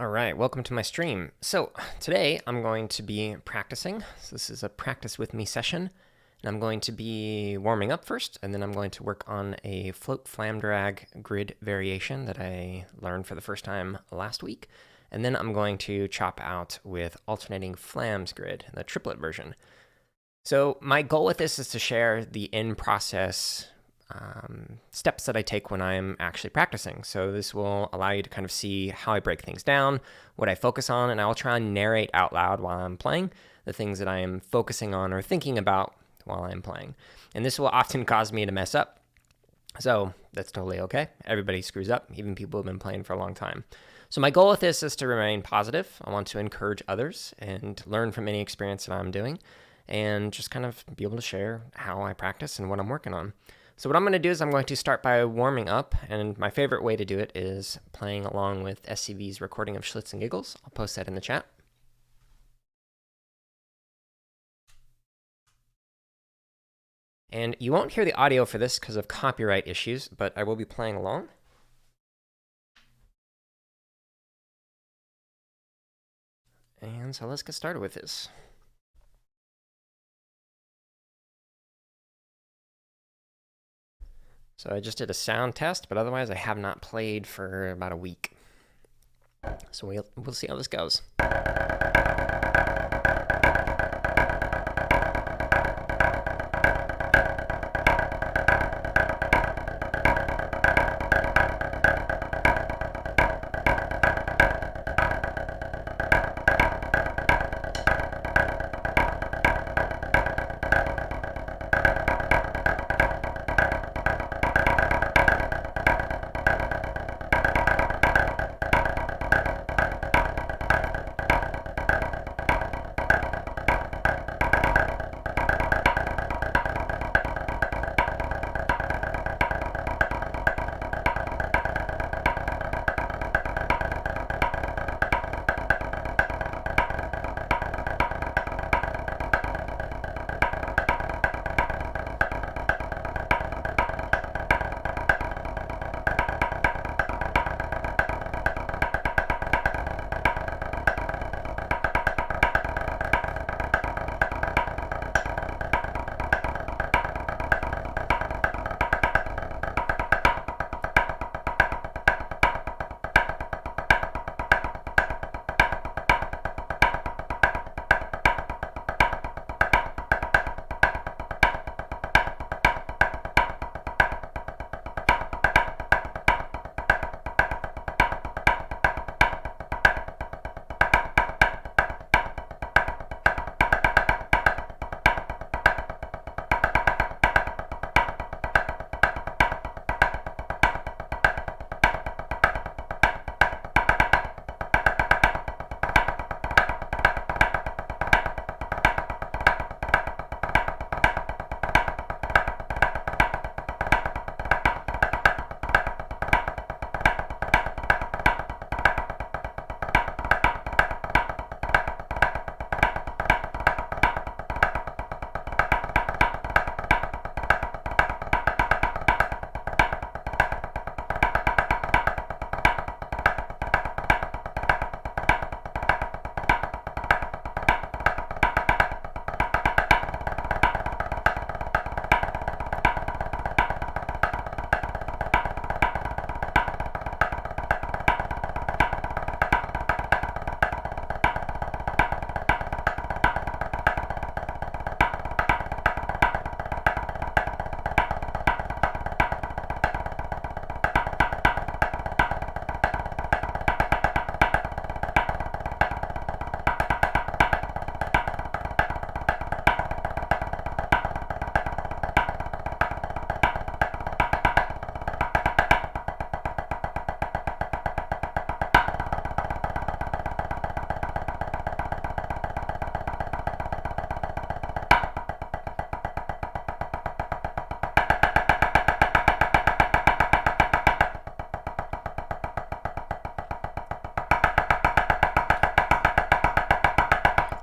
All right, welcome to my stream. So today I'm going to be practicing. So this is a practice with me session, and I'm going to be warming up first, and then I'm going to work on a float flam drag grid variation that I learned for the first time last week. And then I'm going to chop out with alternating flams grid, the triplet version. So my goal with this is to share the in-process steps that I take when I'm actually practicing. So this will allow you to kind of see how I break things down, what I focus on, and I'll try and narrate out loud while I'm playing the things that I am focusing on or thinking about while I'm playing. And this will often cause me to mess up. So that's totally okay. Everybody screws up, even people who have been playing for a long time. So my goal with this is to remain positive. I want to encourage others and learn from any experience that I'm doing and just kind of be able to share how I practice and what I'm working on. So what I'm going to do is I'm going to start by warming up, and my favorite way to do it is playing along with SCV's recording of Schlitz and Giggles. I'll post that in the chat. And you won't hear the audio for this because of copyright issues, but I will be playing along. And so let's get started with this. So I just did a sound test, but otherwise I have not played for about a week. So we'll see how this goes.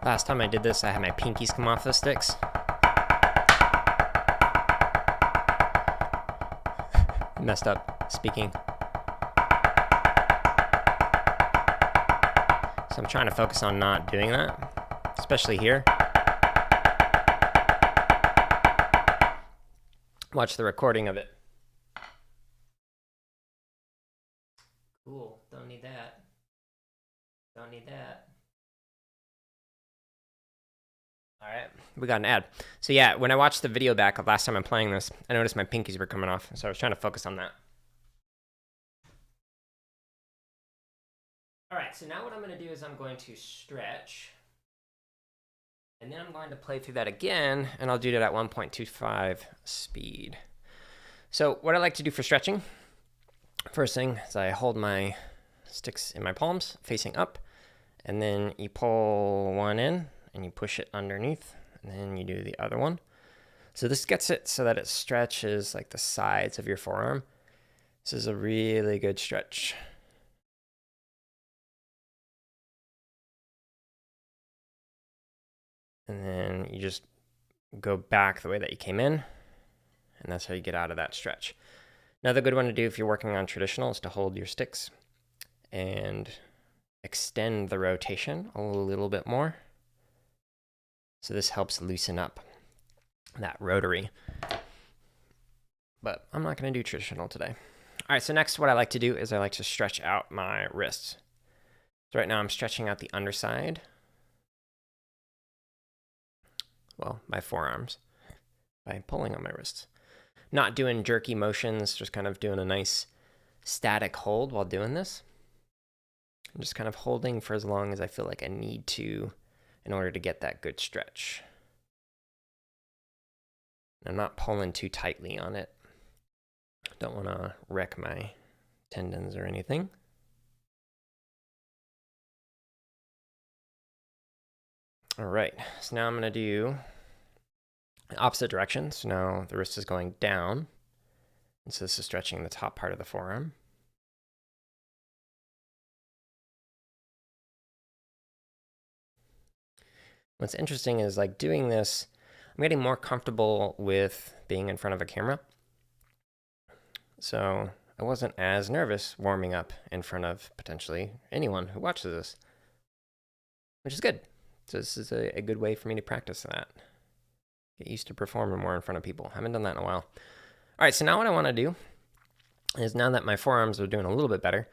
Last time I did this, I had my pinkies come off the sticks. Messed up speaking. So I'm trying to focus on not doing that, especially here. Watch the recording of it. Cool, don't need that. Don't need that. All right, we got an ad. So yeah, when I watched the video back of last time I'm playing this, I noticed my pinkies were coming off, so I was trying to focus on that. All right, so now what I'm going to do is I'm going to stretch, and then I'm going to play through that again, and I'll do it at 1.25 speed. So what I like to do for stretching, first thing is I hold my sticks in my palms facing up, and then you pull one in, and you push it underneath, and then you do the other one. So this gets it so that it stretches like the sides of your forearm. This is a really good stretch. And then you just go back the way that you came in, and that's how you get out of that stretch. Another good one to do if you're working on traditional is to hold your sticks and extend the rotation a little bit more. So this helps loosen up that rotary. But I'm not going to do traditional today. All right, so next what I like to do is I like to stretch out my wrists. So right now I'm stretching out the underside. Well, my forearms by pulling on my wrists. Not doing jerky motions, just kind of doing a nice static hold while doing this. I'm just kind of holding for as long as I feel like I need to in order to get that good stretch. I'm not pulling too tightly on it. Don't want to wreck my tendons or anything. All right, so now I'm going to do the opposite direction. So now the wrist is going down, and so this is stretching the top part of the forearm. What's interesting is like doing this, I'm getting more comfortable with being in front of a camera. So I wasn't as nervous warming up in front of potentially anyone who watches this, which is good. So this is a good way for me to practice that. Get used to performing more in front of people. Haven't done that in a while. All right, so now what I want to do is now that my forearms are doing a little bit better,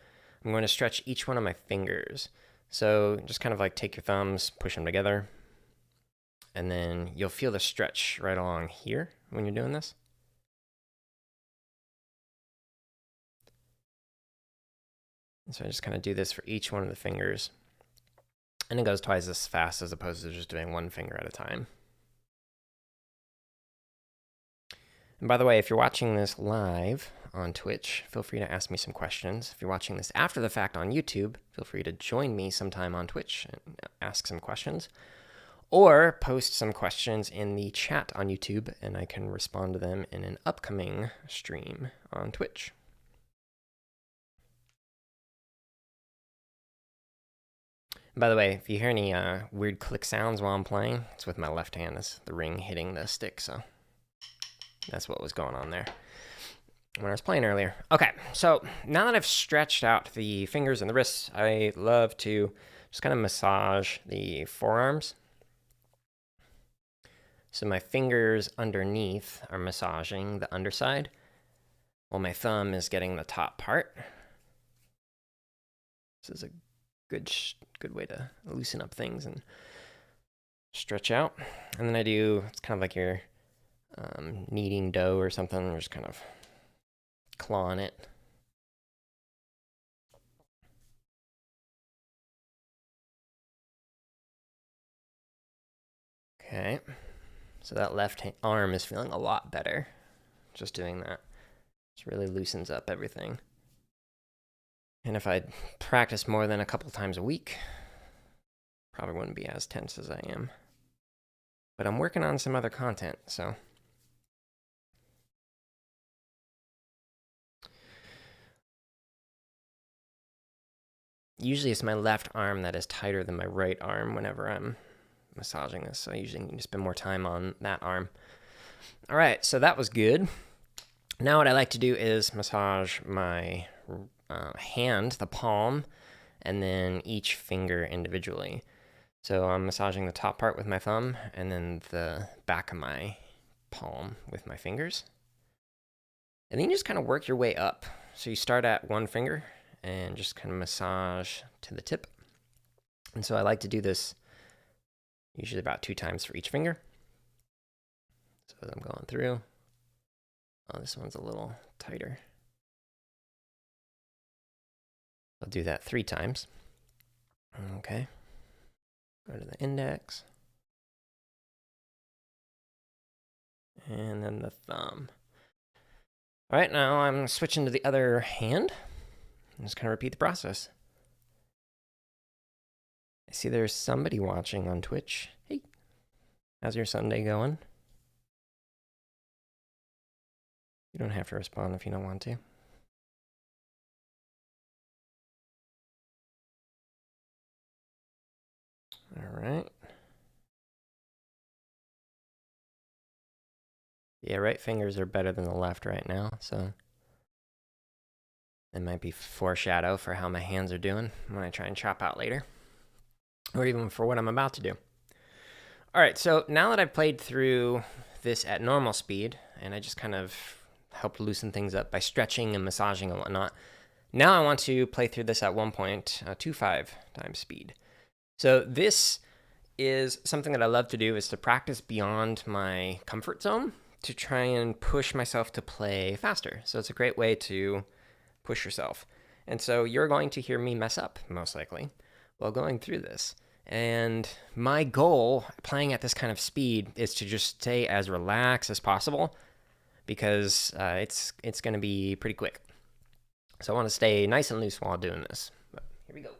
I'm going to stretch each one of my fingers. So just kind of like take your thumbs, push them together, and then you'll feel the stretch right along here when you're doing this. And so I just kind of do this for each one of the fingers. And it goes twice as fast as opposed to just doing one finger at a time. And by the way, if you're watching this live on Twitch, feel free to ask me some questions. If you're watching this after the fact on YouTube, feel free to join me sometime on Twitch and ask some questions. Or post some questions in the chat on YouTube, and I can respond to them in an upcoming stream on Twitch. By the way, if you hear any weird click sounds while I'm playing, it's with my left hand. It's the ring hitting the stick, so that's what was going on there when I was playing earlier. Okay, so now that I've stretched out the fingers and the wrists, I love to just kind of massage the forearms. So my fingers underneath are massaging the underside, while my thumb is getting the top part. This is a good way to loosen up things and stretch out. And then I do, it's kind of like you're kneading dough or something. We're just kind of clawing it. Okay. So that left arm is feeling a lot better just doing that. Just really loosens up everything. And if I practice more than a couple times a week, probably wouldn't be as tense as I am. But I'm working on some other content, so. Usually it's my left arm that is tighter than my right arm whenever I'm massaging this, so I usually need to spend more time on that arm. All right, so that was good. Now what I like to do is massage my hand, the palm, and then each finger individually. So I'm massaging the top part with my thumb, and then the back of my palm with my fingers. And then you just kind of work your way up. So you start at one finger and just kind of massage to the tip. And so I like to do this usually about 2 times for each finger. So as I'm going through, oh, this one's a little tighter. I'll do that 3 times. Okay. Go to the index. And then the thumb. All right, now I'm switching to the other hand. I'm just going to repeat the process. I see there's somebody watching on Twitch. Hey, how's your Sunday going? You don't have to respond if you don't want to. All right. Yeah, right fingers are better than the left right now, so it might be foreshadow for how my hands are doing when I try and chop out later, or even for what I'm about to do. All right, so now that I've played through this at normal speed, and I just kind of helped loosen things up by stretching and massaging and whatnot, now I want to play through this at 1.25 times speed. So this is something that I love to do, is to practice beyond my comfort zone, to try and push myself to play faster. So it's a great way to push yourself. And so you're going to hear me mess up, most likely, while going through this. And my goal, playing at this kind of speed, is to just stay as relaxed as possible, because it's going to be pretty quick. So I want to stay nice and loose while doing this. But here we go.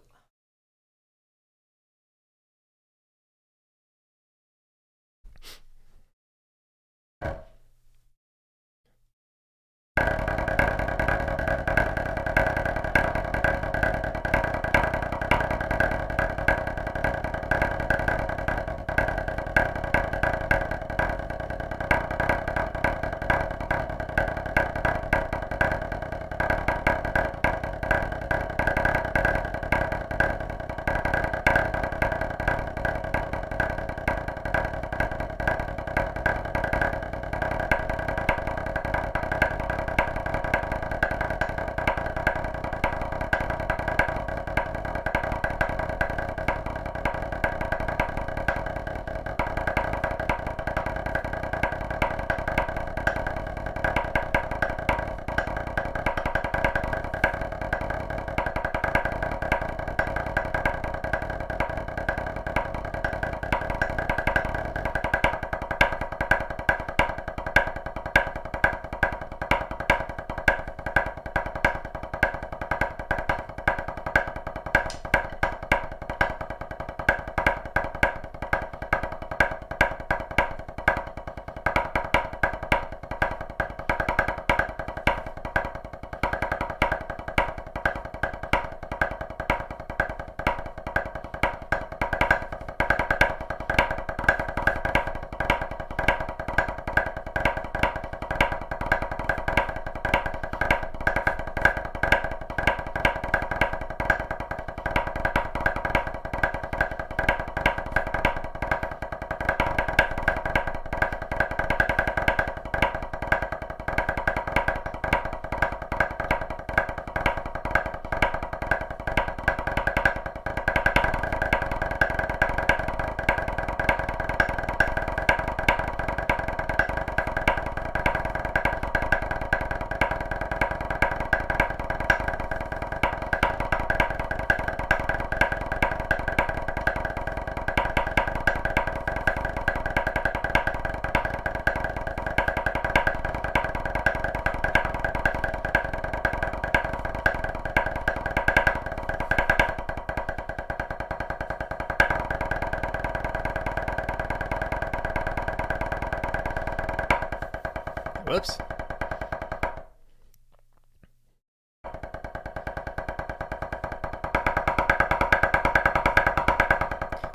Whoops.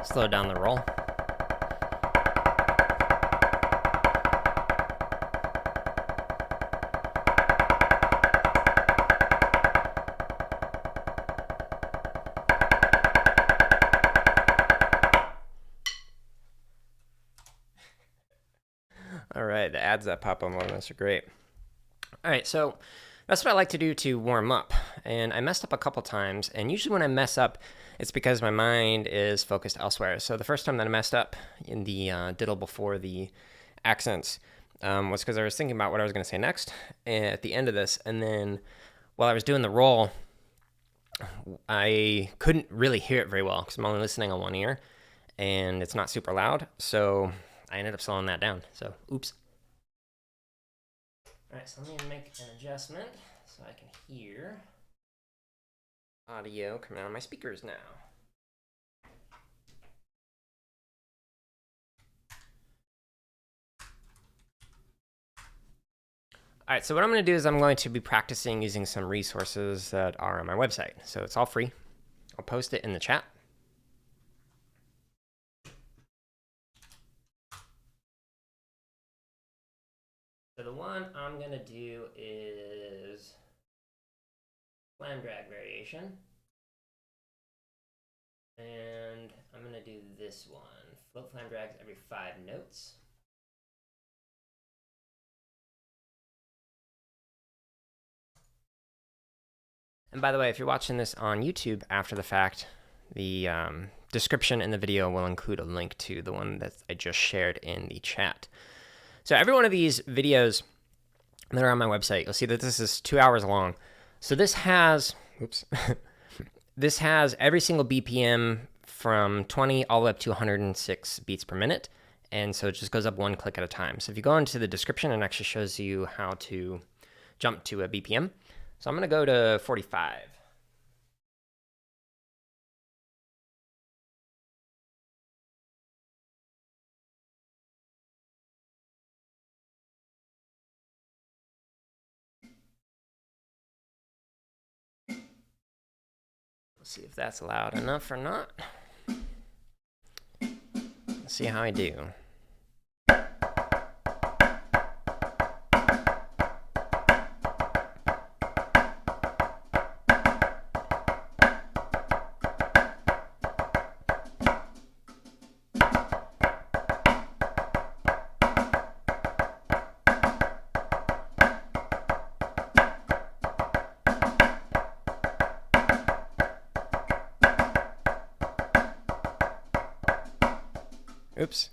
Slow down the roll. right, the ads that pop up on this are great. All right, so that's what I like to do to warm up. And I messed up a couple times, and usually when I mess up, it's because my mind is focused elsewhere. So the first time that I messed up in the diddle before the accents was because I was thinking about what I was going to say next at the end of this, and then while I was doing the roll, I couldn't really hear it very well because I'm only listening on one ear, and it's not super loud, so I ended up slowing that down. So, oops. All right, so let me make an adjustment so I can hear audio coming out of my speakers now. All right, so what I'm going to do is I'm going to be practicing using some resources that are on my website. So it's all free. I'll post it in the chat. So the one I'm going to do is flam drag variation. And I'm going to do this one, float flam drags every 5 notes. And by the way, if you're watching this on YouTube after the fact, the description in the video will include a link to the one that I just shared in the chat. So every one of these videos that are on my website, you'll see that this is 2 hours long. So this has, oops, this has every single BPM from 20 all the way up to 106 beats per minute. And so it just goes up one click at a time. So if you go into the description, it actually shows you how to jump to a BPM. So I'm going to go to 45. Let's see if that's loud enough or not. Let's see how I do. Oops.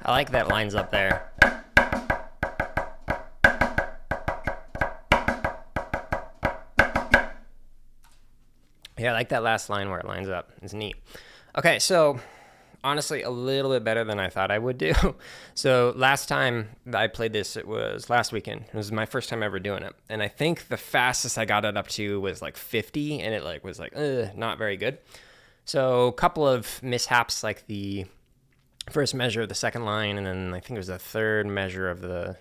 I like that lines up there. Yeah, I like that last line where it lines up. It's neat. Okay, so honestly, a little bit better than I thought I would do. So last time I played this, it was last weekend. It was my first time ever doing it. And I think the fastest I got it up to was like 50, and it was not very good. So a couple of mishaps, like the first measure of the second line, and then I think it was the third measure of the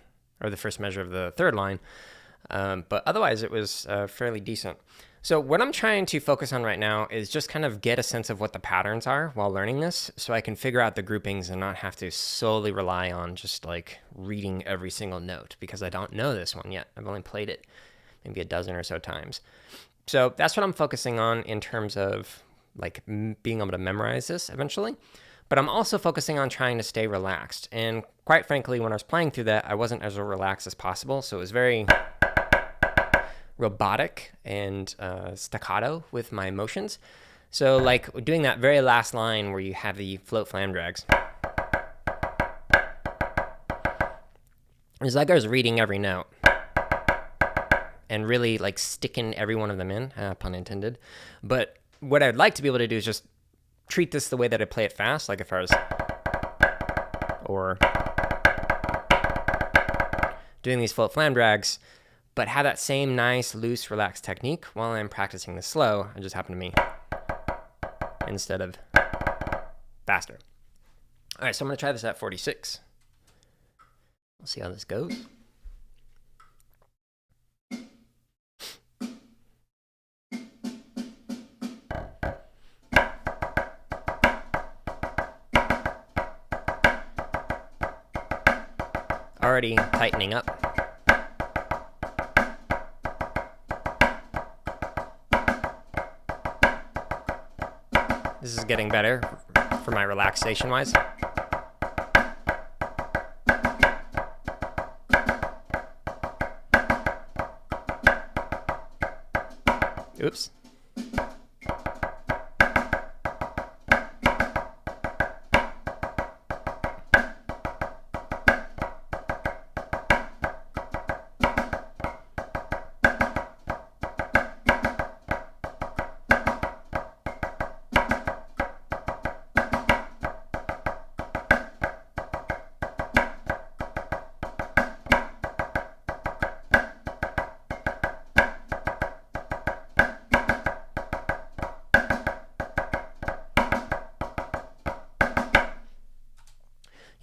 first measure of the third line. But otherwise, it was fairly decent. So what I'm trying to focus on right now is just kind of get a sense of what the patterns are while learning this, so I can figure out the groupings and not have to solely rely on just like reading every single note, because I don't know this one yet. I've only played it maybe a dozen or so times. So that's what I'm focusing on in terms of like being able to memorize this eventually. But I'm also focusing on trying to stay relaxed. And quite frankly, when I was playing through that, I wasn't as relaxed as possible. So it was very robotic and staccato with my motions. So like doing that very last line where you have the float flam drags, it's like I was reading every note and really like sticking every one of them in, pun intended. But what I'd like to be able to do is just treat this the way that I play it fast, like if I was or doing these float flam drags, but have that same nice, loose, relaxed technique while I'm practicing the slow. It just happened to me instead of faster. All right, so I'm going to try this at 46. We'll see how this goes. already tightening up. This is getting better for my relaxation wise. Oops.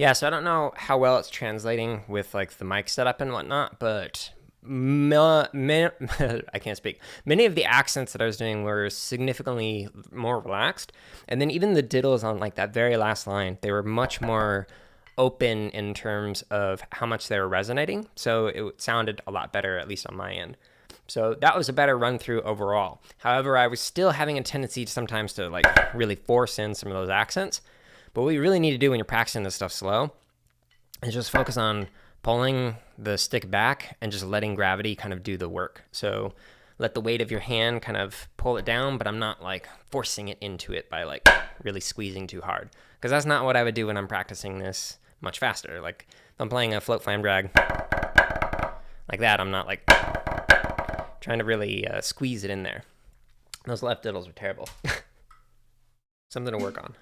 Yeah, so I don't know how well it's translating with like the mic setup and whatnot, but I can't speak. Many of the accents that I was doing were significantly more relaxed, and then even the diddles on like that very last line, they were much more open in terms of how much they were resonating. So it sounded a lot better, at least on my end. So that was a better run through overall. However, I was still having a tendency sometimes to like really force in some of those accents. But what you really need to do when you're practicing this stuff slow is just focus on pulling the stick back and just letting gravity kind of do the work. So let the weight of your hand kind of pull it down, but I'm not like forcing it into it by like really squeezing too hard. Because that's not what I would do when I'm practicing this much faster. Like if I'm playing a float flam drag like that, I'm not like trying to really squeeze it in there. Those left diddles are terrible. Something to work on.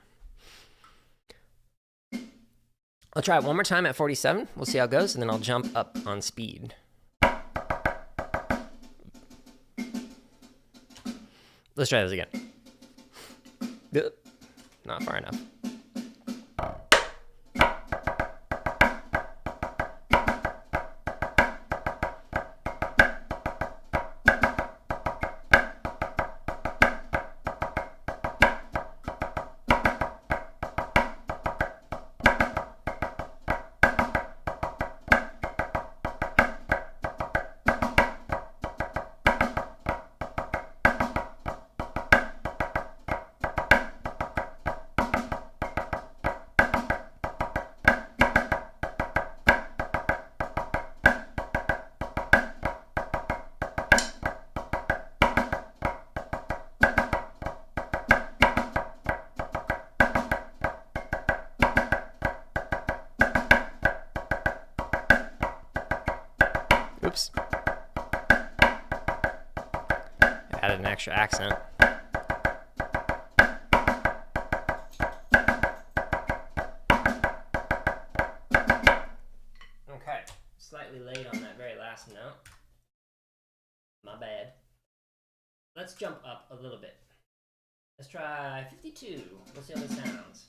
I'll try it one more time at 47. We'll see how it goes, and then I'll jump up on speed. Let's try this again. Not far enough. Oops. Added an extra accent. Okay, slightly late on that very last note. My bad. Let's jump up a little bit. Let's try 52. Let's see how this sounds.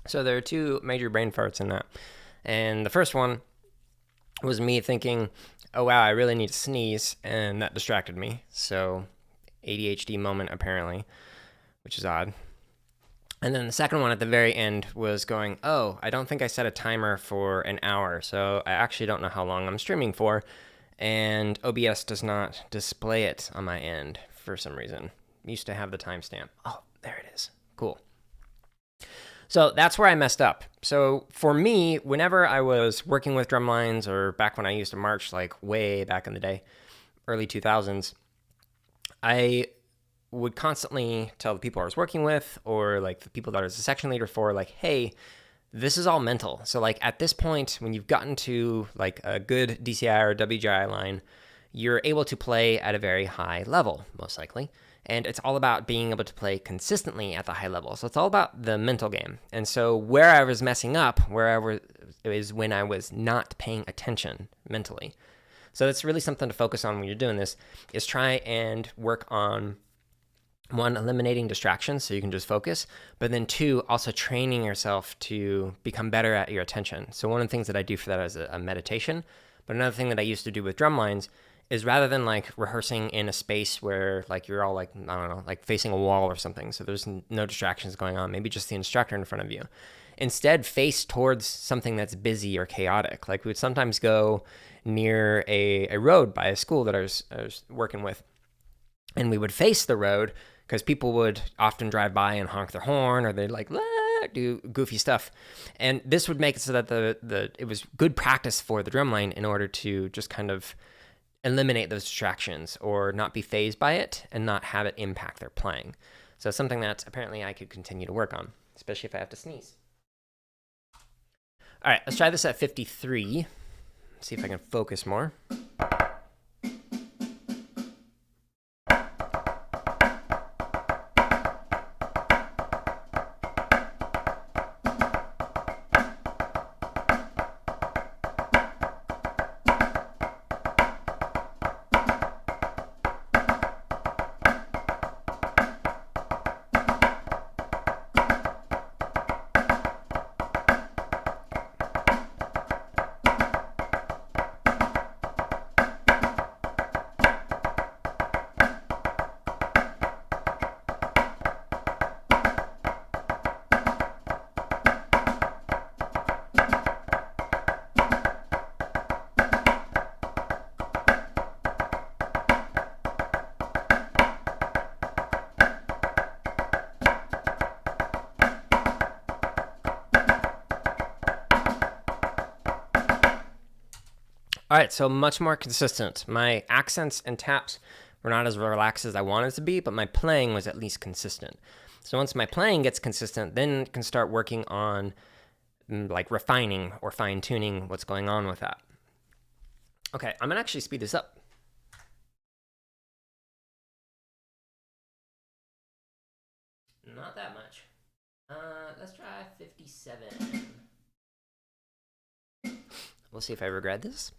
So there are two major brain farts in that. And the first one was me thinking, oh wow, I really need to sneeze, and that distracted me. So ADHD moment apparently, which is odd. And then the second one at the very end was going, oh, I don't think I set a timer for an hour, so I actually don't know how long I'm streaming for, and OBS does not display it on my end for some reason. It used to have the timestamp. Oh, there it is. Cool. So that's where I messed up. So for me, whenever I was working with drum lines, or back when I used to march, like way back in the day, early 2000s, I would constantly tell the people I was working with, or like the people that I was a section leader for, like, hey, this is all mental. So like at this point, when you've gotten to like a good DCI or WGI line, you're able to play at a very high level, most likely. And it's all about being able to play consistently at the high level. So it's all about the mental game. And so where I was messing up, is when I was not paying attention mentally. So that's really something to focus on when you're doing this, is try and work on, one, eliminating distractions so you can just focus, but then two, also training yourself to become better at your attention. So one of the things that I do for that is a meditation. But another thing that I used to do with drum lines is, rather than like rehearsing in a space where like you're all like, I don't know, like facing a wall or something, so there's no distractions going on, maybe just the instructor in front of you, instead face towards something that's busy or chaotic. Like we would sometimes go near a road by a school that I was working with, and we would face the road because people would often drive by and honk their horn, or they'd like do goofy stuff. And this would make it so that it was good practice for the drumline in order to just kind of eliminate those distractions, or not be fazed by it and not have it impact their playing. So it's something that apparently I could continue to work on, especially if I have to sneeze. All right, let's try this at 53. See if I can focus more. All right, so much more consistent. My accents and taps were not as relaxed as I wanted to be, but my playing was at least consistent. So once my playing gets consistent, then I can start working on like refining or fine-tuning what's going on with that. Okay, I'm gonna actually speed this up. Not that much. Let's try 57. We'll see if I regret this.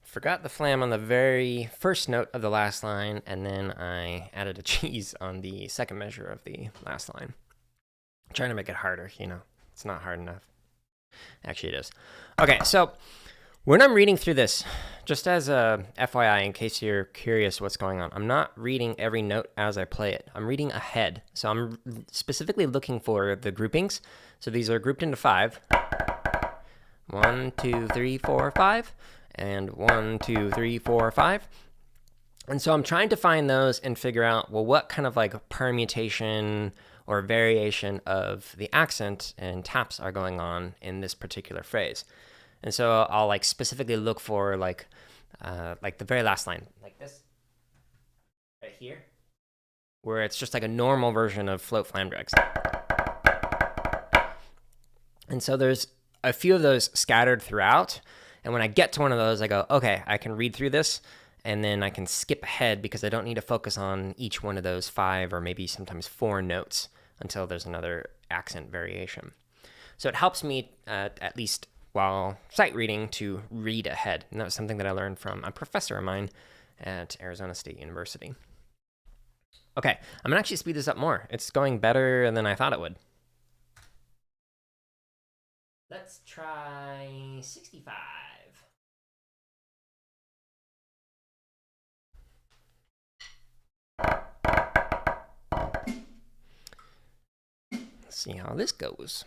Forgot the flam on the very first note of the last line, and then I added a cheese on the second measure of the last line. I'm trying to make it harder, you know. It's not hard enough. Actually, it is. Okay, so when I'm reading through this, just as a FYI, in case you're curious what's going on, I'm not reading every note as I play it. I'm reading ahead. So I'm specifically looking for the groupings. So these are grouped into 5. 1, 2, 3, 4, 5. And 1, 2, 3, 4, 5. And so I'm trying to find those and figure out, well, what kind of like permutation or variation of the accent and taps are going on in this particular phrase. And so I'll like specifically look for like the very last line, like this right here, where it's just like a normal version of float flam drags. And so there's a few of those scattered throughout. And when I get to one of those, I go, okay, I can read through this, and then I can skip ahead because I don't need to focus on each one of those 5 or maybe sometimes 4 notes until there's another accent variation. So it helps me, at least while sight reading, to read ahead. And that was something that I learned from a professor of mine at Arizona State University. Okay, I'm gonna actually speed this up more. It's going better than I thought it would. Let's try 65. Let's see how this goes.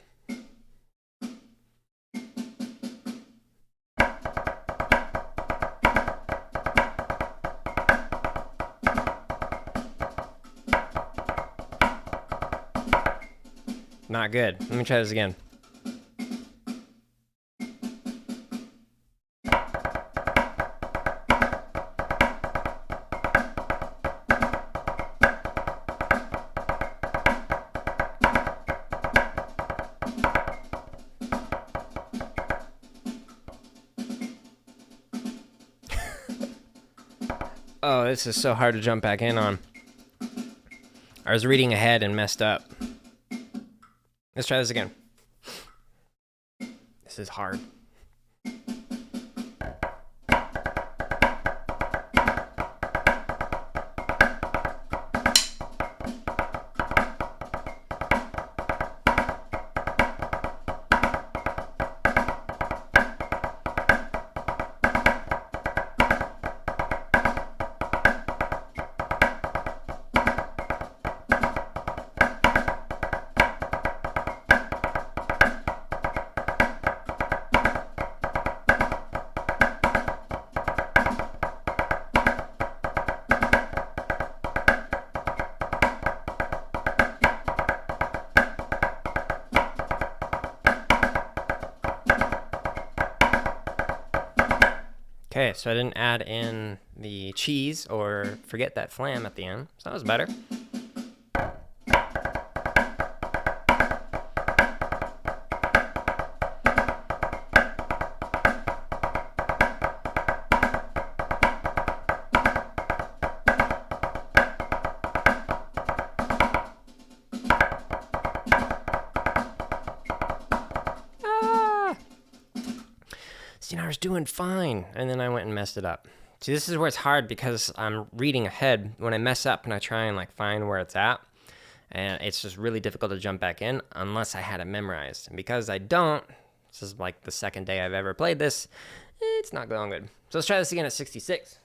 Not good. Let me try this again. Oh, this is so hard to jump back in on. I was reading ahead and messed up. Let's try this again. This is hard. Okay, so I didn't add in the cheese or forget that flam at the end, so that was better. I was doing fine, and then I went and messed it up. See, this is where it's hard because I'm reading ahead. When I mess up and I try and like find where it's at, and it's just really difficult to jump back in unless I had it memorized. And because I don't, this is like the second day I've ever played this, it's not going good. So let's try this again at 66.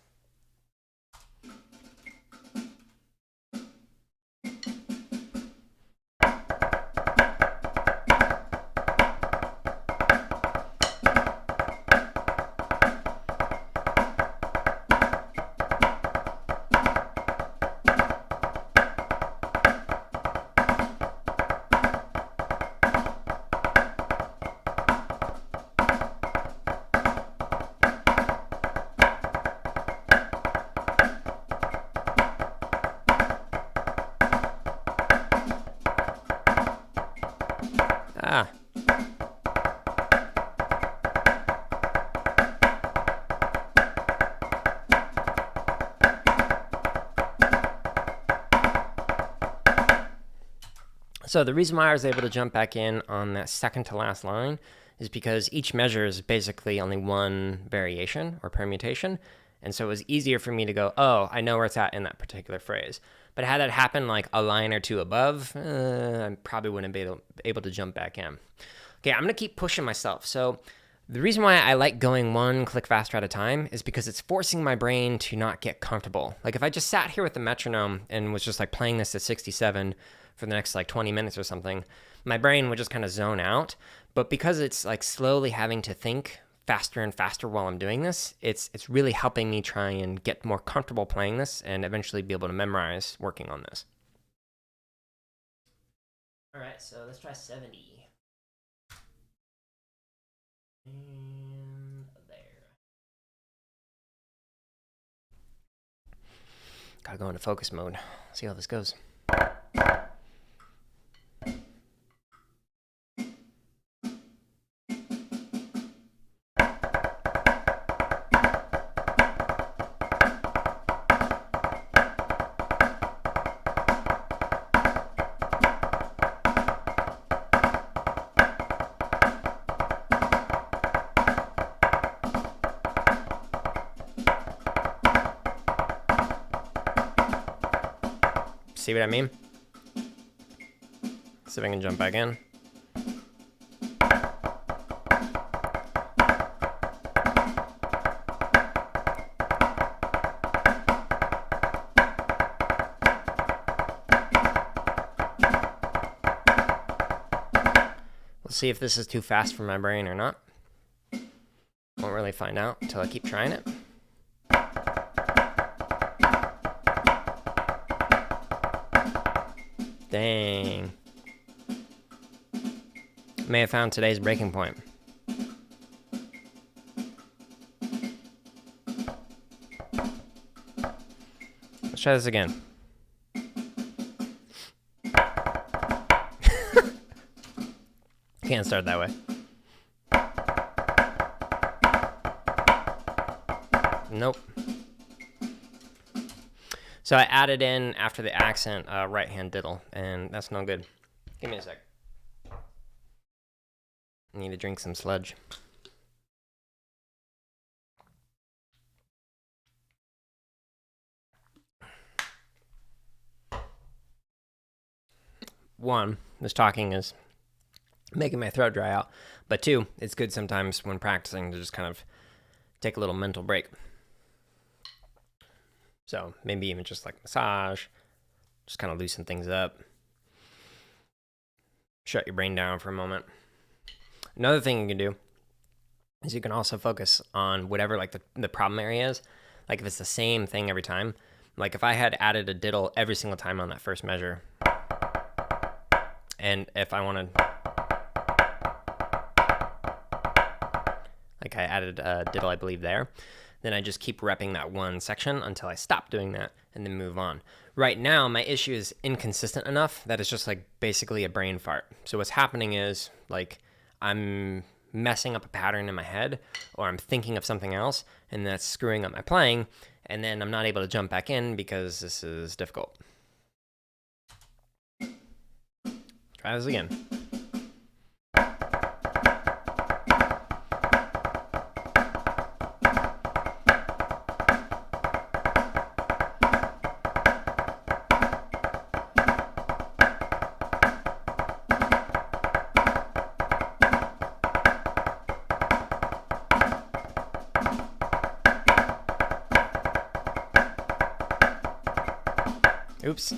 Ah. So the reason why I was able to jump back in on that second to last line is because each measure is basically only one variation or permutation. And so it was easier for me to go, oh, I know where it's at in that particular phrase. But had that happen like a line or two above, I probably wouldn't be able to jump back in. Okay, I'm going to keep pushing myself. So the reason why I like going one click faster at a time is because it's forcing my brain to not get comfortable. Like if I just sat here with the metronome and was just like playing this at 67 for the next like 20 minutes or something, my brain would just kind of zone out. But because it's like slowly having to think faster and faster while I'm doing this, it's really helping me try and get more comfortable playing this and eventually be able to memorize working on this. All right, so let's try 70. And there. Gotta go into focus mode. See how this goes. See what I mean? See if I can jump back in. We'll see if this is too fast for my brain or not. Won't really find out until I keep trying it. Dang. May have found today's breaking point. Let's try this again. Can't start that way. Nope. So I added in, after the accent, right hand diddle, and that's no good. Give me a sec. I need to drink some sludge. One, this talking is making my throat dry out. But two, it's good sometimes when practicing to just kind of take a little mental break. So maybe even just like massage, just kind of loosen things up. Shut your brain down for a moment. Another thing you can do is you can also focus on whatever like the problem area is. Like if it's the same thing every time. Like if I had added a diddle every single time on that first measure, and if I wanted, like I added a diddle, I believe there, then I just keep repping that one section until I stop doing that and then move on. Right now, my issue is inconsistent enough that it's just like basically a brain fart. So what's happening is like I'm messing up a pattern in my head, or I'm thinking of something else, and that's screwing up my playing, and then I'm not able to jump back in because this is difficult. Try this again. Oops.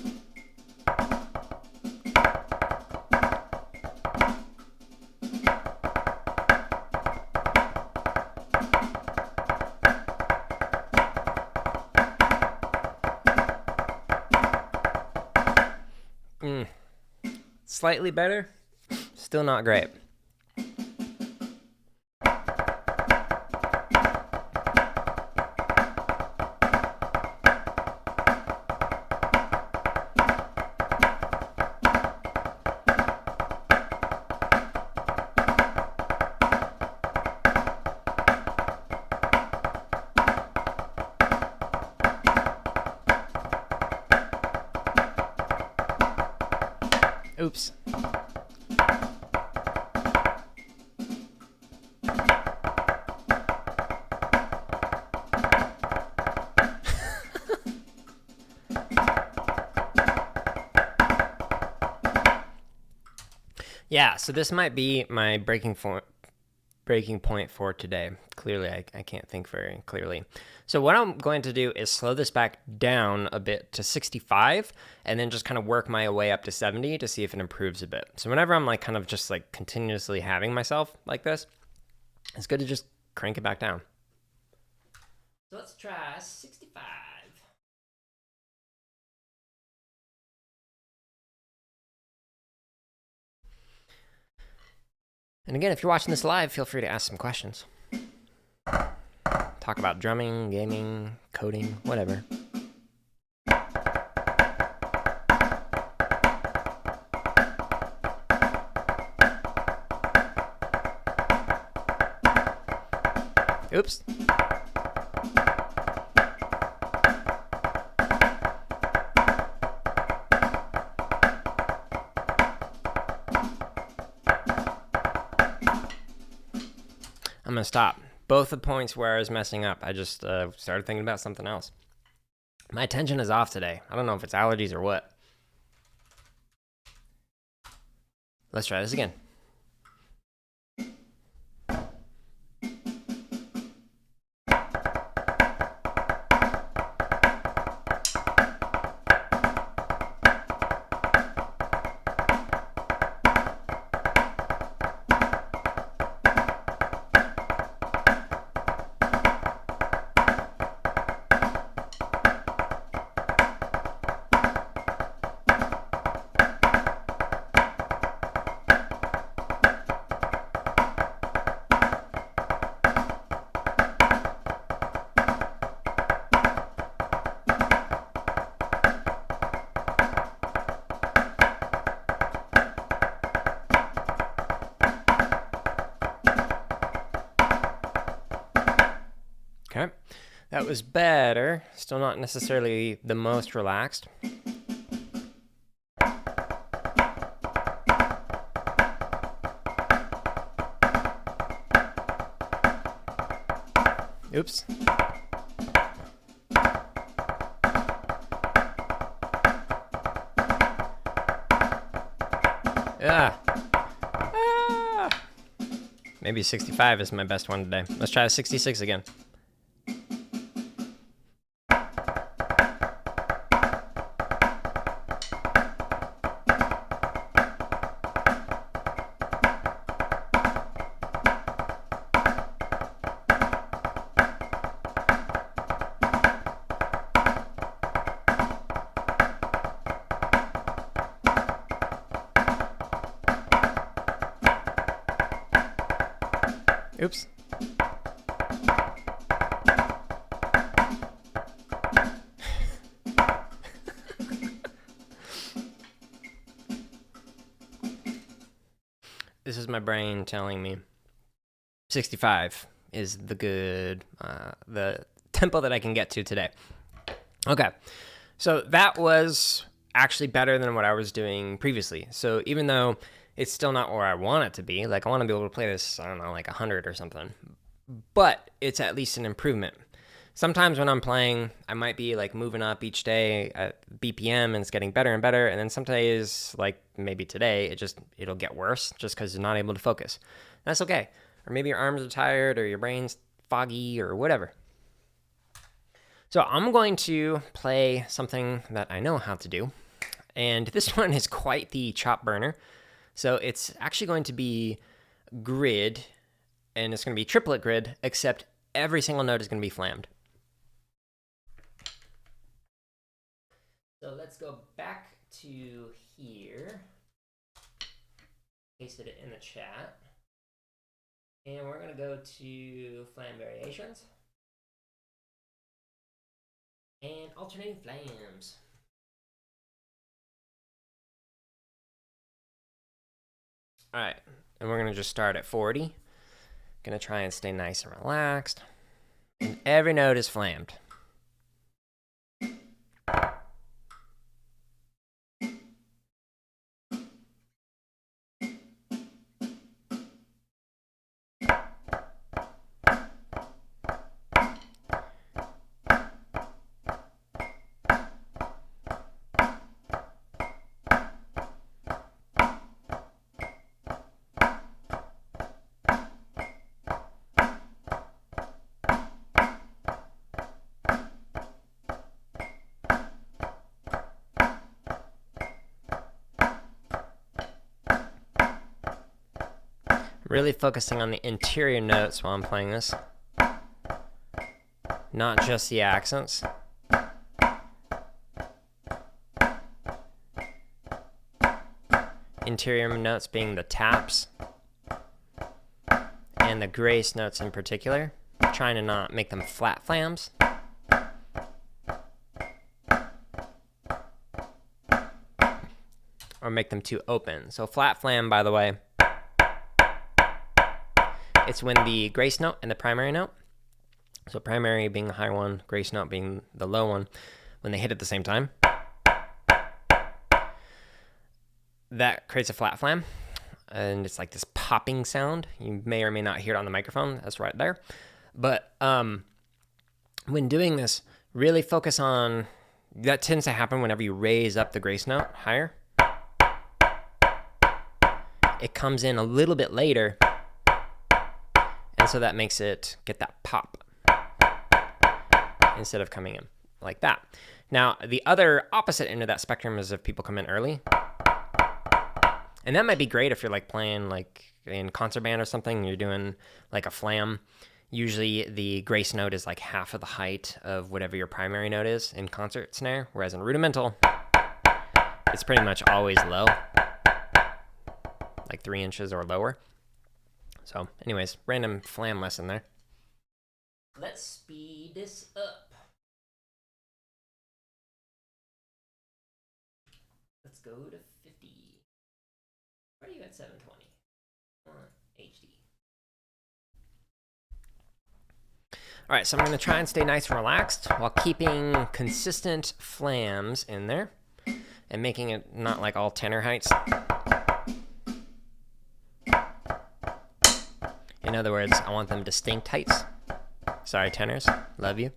Slightly better, still not great. Oops. Yeah, so this might be my breaking point for today. Clearly, I can't think very clearly. So what I'm going to do is slow this back down a bit to 65 and then just kind of work my way up to 70 to see if it improves a bit. So whenever I'm like kind of just like continuously having myself like this, it's good to just crank it back down. So let's try 65. And again, if you're watching this live, feel free to ask some questions. Talk about drumming, gaming, coding, whatever. Oops. I'm going to stop. Both the points where I was messing up, I just started thinking about something else. My attention is off today. I don't know if it's allergies or what. Let's try this again. Okay, that was better. Still not necessarily the most relaxed. Oops. Maybe 65 is my best one today. Let's try 66 again. Oops. This is my brain telling me 65 is the good, the tempo that I can get to today. Okay, so that was actually better than what I was doing previously. So even though it's still not where I want it to be, like I want to be able to play this, I don't know, like 100 or something, but it's at least an improvement. Sometimes when I'm playing, I might be like moving up each day at BPM and it's getting better and better. And then some days, like maybe today, it'll get worse just because you're not able to focus. That's okay. Or maybe your arms are tired or your brain's foggy or whatever. So I'm going to play something that I know how to do. And this one is quite the chop burner. So it's actually going to be grid, and it's going to be triplet grid, except every single note is going to be flammed. So let's go back to here. Pasted it in the chat. And we're going to go to flam variations. And alternating flams. All right, and we're gonna just start at 40. Gonna try and stay nice and relaxed. And every note is flammed. Really focusing on the interior notes while I'm playing this, not just the accents. Interior notes being the taps and the grace notes in particular, trying to not make them flat flams. Or make them too open. So flat flam, by the way, it's when the grace note and the primary note, so primary being the high one, grace note being the low one, when they hit at the same time, that creates a flat flam, and it's like this popping sound. You may or may not hear it on the microphone. That's right there. But when doing this, really focus on, that tends to happen whenever you raise up the grace note higher. it comes in a little bit later, and so that makes it get that pop instead of coming in like that. Now, the other opposite end of that spectrum is if people come in early. And that might be great if you're like playing like in concert band or something, you're doing like a flam. Usually the grace note is like half of the height of whatever your primary note is in concert snare, whereas in rudimental, it's pretty much always low, like 3 inches or lower. So anyways, random flam lesson there. Let's speed this up. Let's go to 50. Where are you at 720? HD. All right, so I'm going to try and stay nice and relaxed while keeping consistent flams in there and making it not like all tenor heights. In other words, I want them distinct heights. Sorry, tenors. Love you.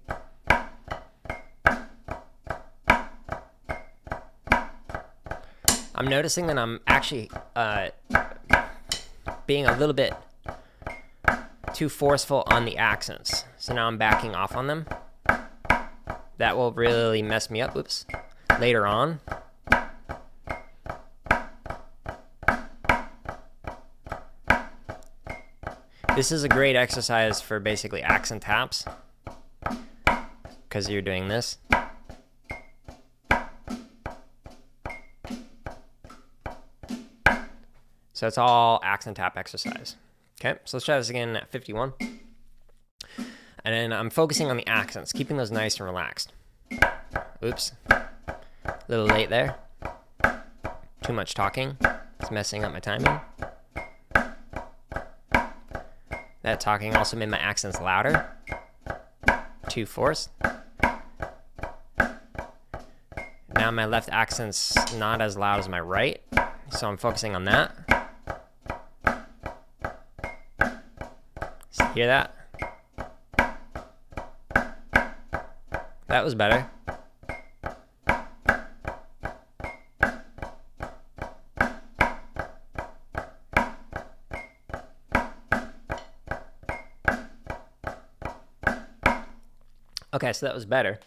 I'm noticing that I'm actually being a little bit too forceful on the accents. So now I'm backing off on them. That will really mess me up, oops, later on. This is a great exercise for basically accent taps, because you're doing this. So it's all accent tap exercise. Okay, so let's try this again at 51. And then I'm focusing on the accents, keeping those nice and relaxed. Oops, a little late there. Too much talking, it's messing up my timing. That talking also made my accents louder. Too forced. Now my left accent's not as loud as my right, so I'm focusing on that. Hear that? That was better. Okay, so that was better.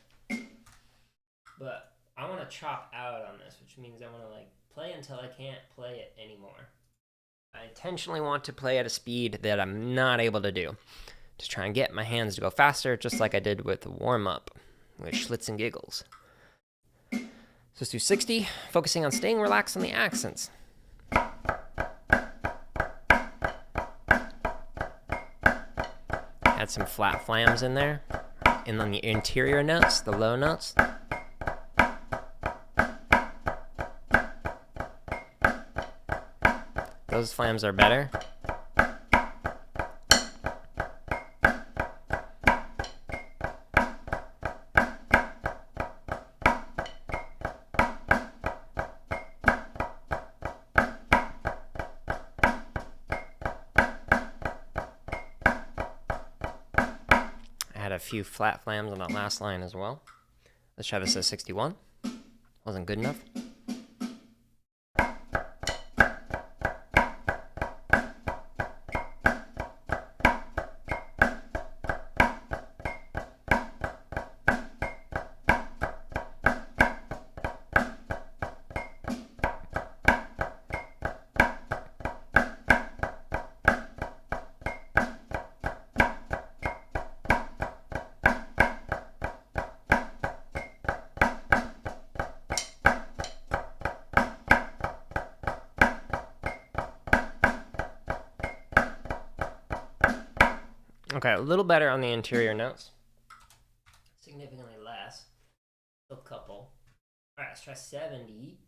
But I want to chop out on this, which means I want to like play until I can't play it anymore. I intentionally want to play at a speed that I'm not able to do, to try and get my hands to go faster, just like I did with the warm-up, with Schlitz and Giggles. So let's do 60, focusing on staying relaxed on the accents. Add some flat flams in there, and on the interior notes, the low notes. Those flams are better. I had a few flat flams on that last line as well. Let's try this at 61. Wasn't good enough. Okay, a little better on the interior notes. Significantly less. Still a couple. Alright, let's try 70.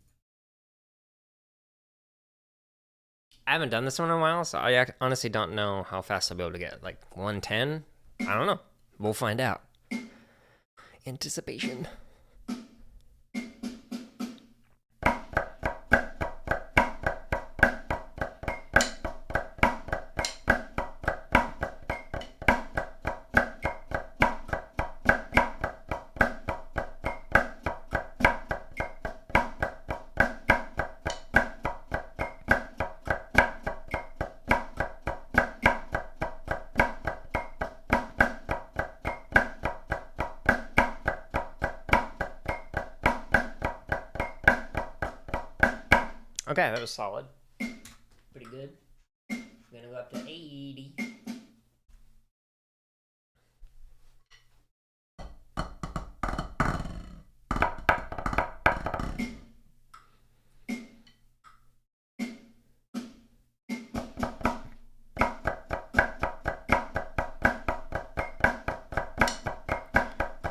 I haven't done this one in a while, so I honestly don't know how fast I'll be able to get. Like 110? I don't know. We'll find out. Anticipation. Okay, that was solid. Pretty good. I'm gonna go up to 80.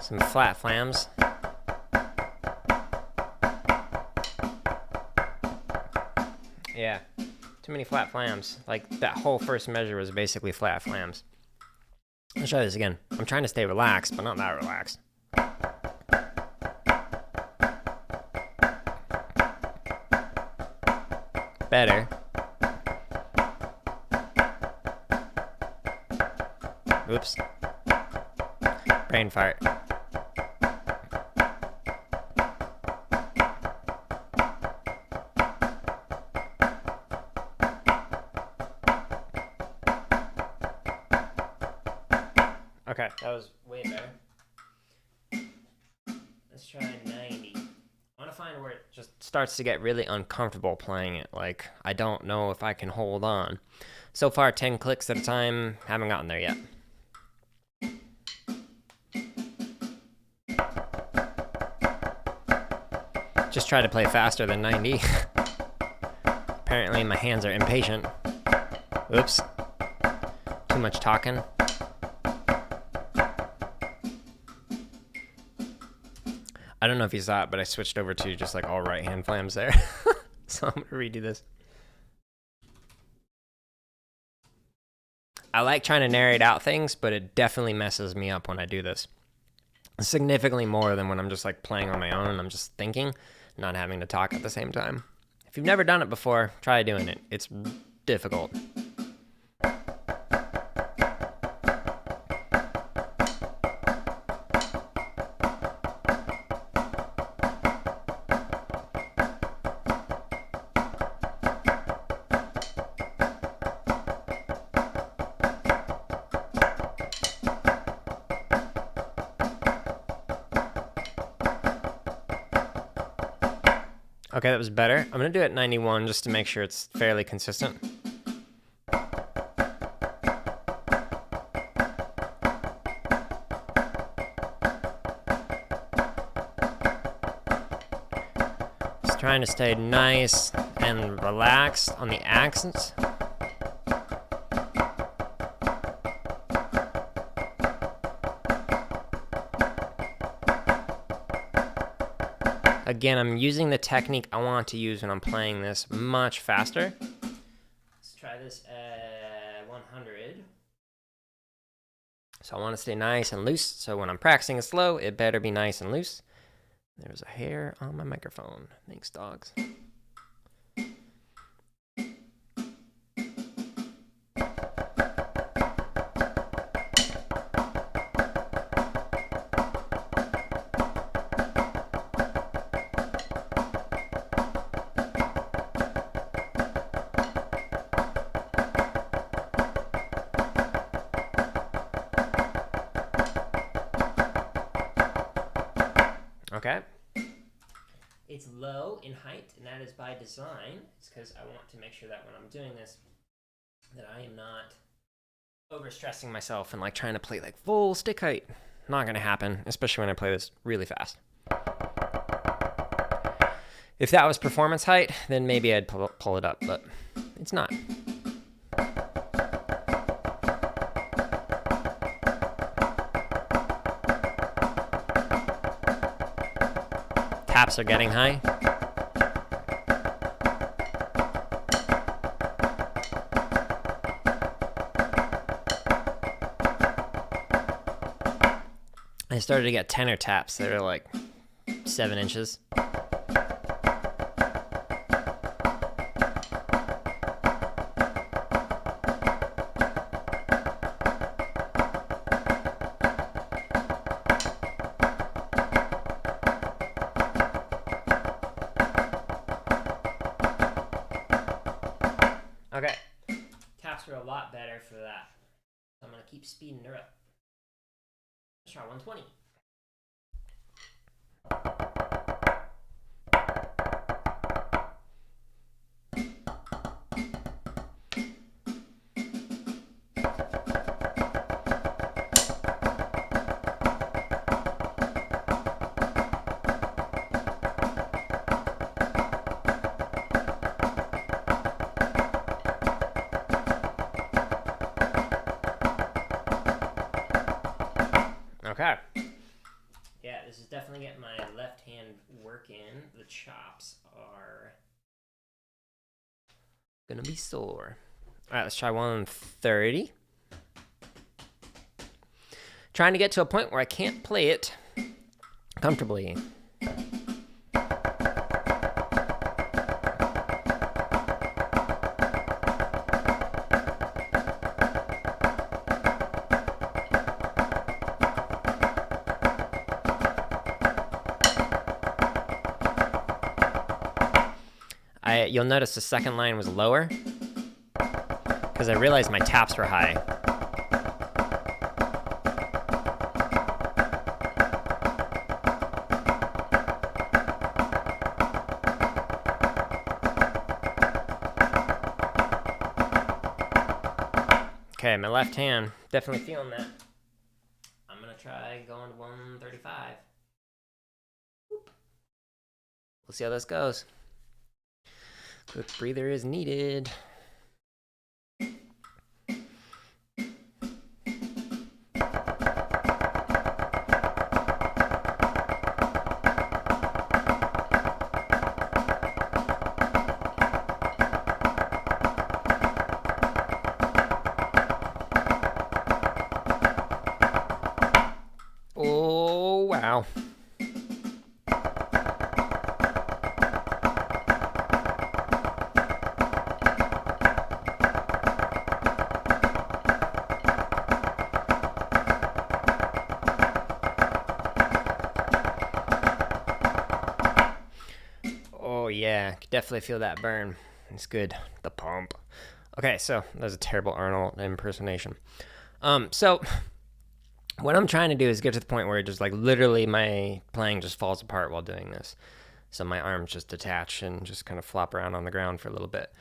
Some flat flams. Yeah, too many flat flams. Like, that whole first measure was basically flat flams. Let's try this again. I'm trying to stay relaxed, but not that relaxed. Better. Oops. Brain fart. Okay, that was way better. Let's try 90. I want to find where it just starts to get really uncomfortable playing it. Like, I don't know if I can hold on. So far, 10 clicks at a time. Haven't gotten there yet. Just try to play faster than 90. Apparently, my hands are impatient. Oops. Too much talking. I don't know if you saw it, but I switched over to just like all right hand flams there. So I'm gonna redo this. I like trying to narrate out things, but it definitely messes me up when I do this. Significantly more than when I'm just like playing on my own and I'm just thinking, not having to talk at the same time. If you've never done it before, try doing it. It's difficult. Okay, that was better. I'm gonna do it at 91 just to make sure it's fairly consistent. Just trying to stay nice and relaxed on the accents. Again, I'm using the technique I want to use when I'm playing this much faster. Let's try this at 100. So I want to stay nice and loose. So when I'm practicing it slow, it better be nice and loose. There's a hair on my microphone. Thanks, dogs. Okay. It's low in height, and that is by design. It's because I want to make sure that when I'm doing this, that I am not overstressing myself and like trying to play like full stick height. Not gonna happen, especially when I play this really fast. If that was performance height, then maybe I'd pull it up, but it's not. Taps are getting high. I started to get tenor taps that are like 7 inches. Okay, taps are a lot better for that. I'm gonna keep speeding her up. Let's try 120. Okay. Yeah, this is definitely getting my left hand working. The chops are gonna be sore. All right, let's try 130. Trying to get to a point where I can't play it comfortably. You'll notice the second line was lower because I realized my taps were high. Okay, my left hand, definitely feeling that. I'm gonna try going to 135. We'll see how this goes. Quick breather is needed. Oh, wow. Oh yeah, could definitely feel that burn. It's good. The pump. Okay, so that was a terrible Arnold impersonation. So what I'm trying to do is get to the point where it just like literally my playing just falls apart while doing this. So my arms just detach and just kind of flop around on the ground for a little bit.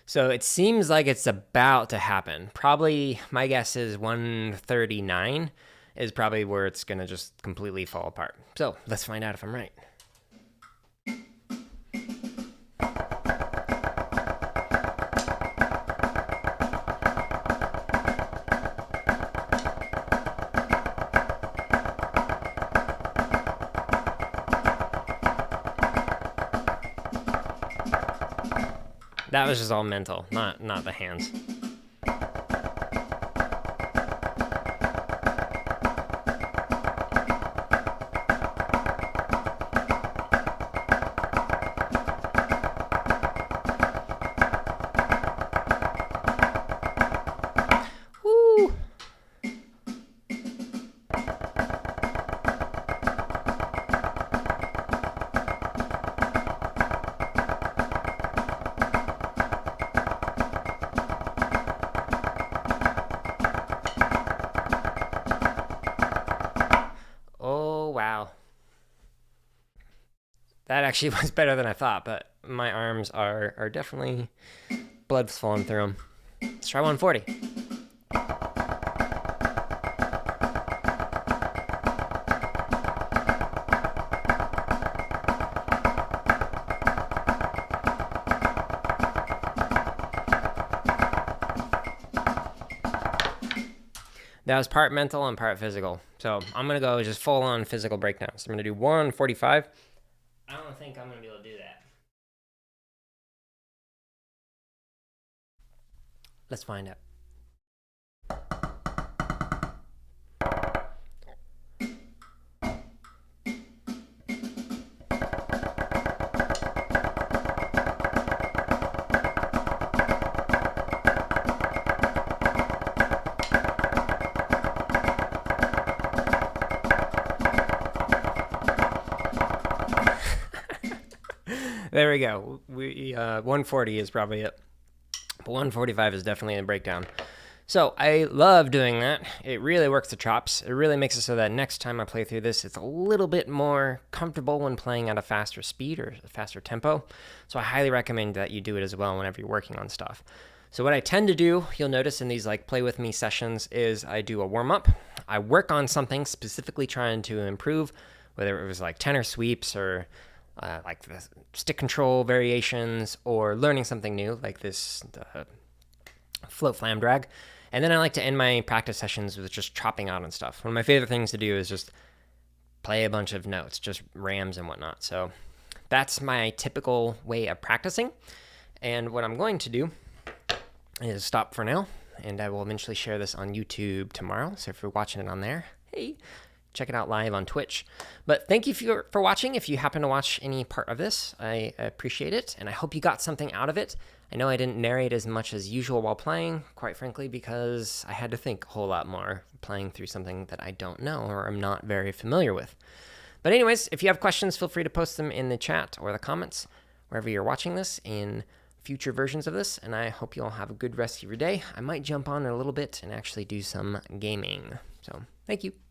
So it seems like it's about to happen. Probably my guess is 139 is probably where it's gonna just completely fall apart. So let's find out if I'm right. That was just all mental, not the hands. Woo! Wow. That actually was better than I thought, but my arms are definitely blood's flowing through them. Let's try 140. That was part mental and part physical. So I'm going to go just full on physical breakdown. So I'm going to do 145. I don't think I'm going to be able to do that. Let's find out. There we go. 140 is probably it. But 145 is definitely a breakdown. So I love doing that. It really works the chops. It really makes it so that next time I play through this, it's a little bit more comfortable when playing at a faster speed or a faster tempo. So I highly recommend that you do it as well whenever you're working on stuff. So what I tend to do, you'll notice in these like play with me sessions, is I do a warm up. I work on something specifically trying to improve, whether it was like tenor sweeps or like the stick control variations, or learning something new like this float flam drag. And then I like to end my practice sessions with just chopping out on stuff. One of my favorite things to do is just play a bunch of notes, just rams and whatnot. So that's my typical way of practicing. And what I'm going to do is stop for now, and I will eventually share this on YouTube tomorrow. So if you're watching it on there, hey, check it out live on Twitch. But thank you for watching. If you happen to watch any part of this, I appreciate it, and I hope you got something out of it. I know I didn't narrate as much as usual while playing, quite frankly, because I had to think a whole lot more playing through something that I don't know or am not very familiar with. But anyways, if you have questions, feel free to post them in the chat or the comments, wherever you're watching this, in future versions of this, and I hope you all have a good rest of your day. I might jump on in a little bit and actually do some gaming. So, thank you.